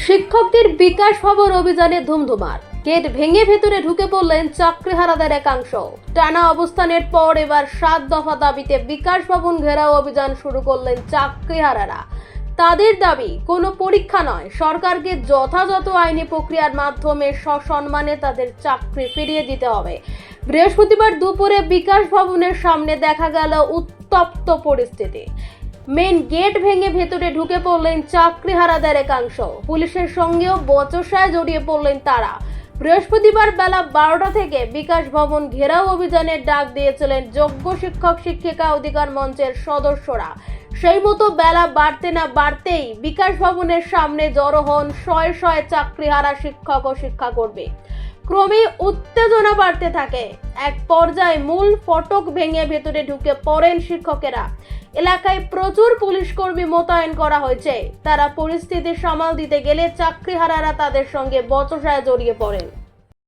শিক্ষকদের বিকাশ ভবন অভিযানে ধুমধুমার। গেট ভেঙে ভেতরে ঢুকে পড়লেন চাকরিহারাদের একাংশ। টানা অবস্থানের পর এবার 7 দফা দাবিতে বিকাশ ভবন ঘেরাও অভিযান শুরু করলেন চাকরিহারারা। তাদের দাবি, কোনো পরীক্ষা নয়, সরকারকে যথাযথ আইনি প্রক্রিয়ার মাধ্যমে সসম্মানে তাদের চাকরি ফিরিয়ে দিতে হবে। বৃহস্পতিবার দুপুরে বিকাশ ভবনের সামনে দেখা গেল উত্তপ্ত পরিস্থিতি। মেন গেট ভেঙে ভেতরে ঢুকে পড়লেন চাকরিহারাদের একাংশ। পুলিশের সঙ্গেও বচসায় জড়িয়ে পড়লেন তারা। বৃহস্পতিবার বেলা 12টা থেকে বিকাশ ভবন ঘেরাও অভিযানের ডাক দিয়েছিলেন যোগ্য শিক্ষক শিক্ষিকা অধিকার মঞ্চের সদস্যরা। সেই মতো বেলা বাড়তে না বাড়তেই বিকাশ ভবনের সামনে জড়ো হন শয়ে শয়ে চাকরিহারা শিক্ষক ও শিক্ষাকর্মী। ক্রমে উত্তেজনা বাড়তে থাকে। এক পর্যায়ে মূল ফটক ভেঙে ভেতরে ঢুকে পড়েন শিক্ষকেরা। এলাকায় প্রচুর পুলিশ কর্মী মোতায়েন করা হয়েছে। তারা পরিস্থিতি সামাল দিতে গেলে চাকরিহারারা তাদের সঙ্গে বচসায় জড়িয়ে পড়েন।